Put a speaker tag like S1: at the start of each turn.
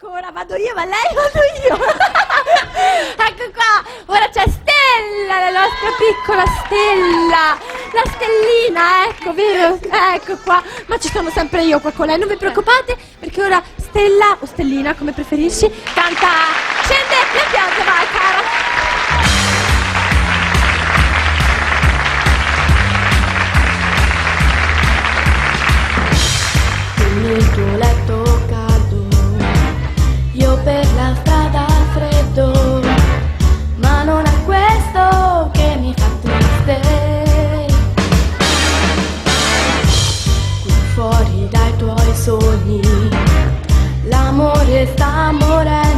S1: ecco, ora vado io, ma lei vado io. Ecco qua, ora c'è Stella, la nostra piccola Stella. La stellina, ecco, vero? Ecco qua. Ma ci sono sempre io qua con lei, non vi preoccupate, perché ora Stella, o Stellina, come preferisci, canta Scende la pioggia, vai cara.
S2: Nel tuo letto caldo, io per la strada freddo, ma non è questo che mi fa triste. Qui fuori dai tuoi sogni, l'amore sta morendo.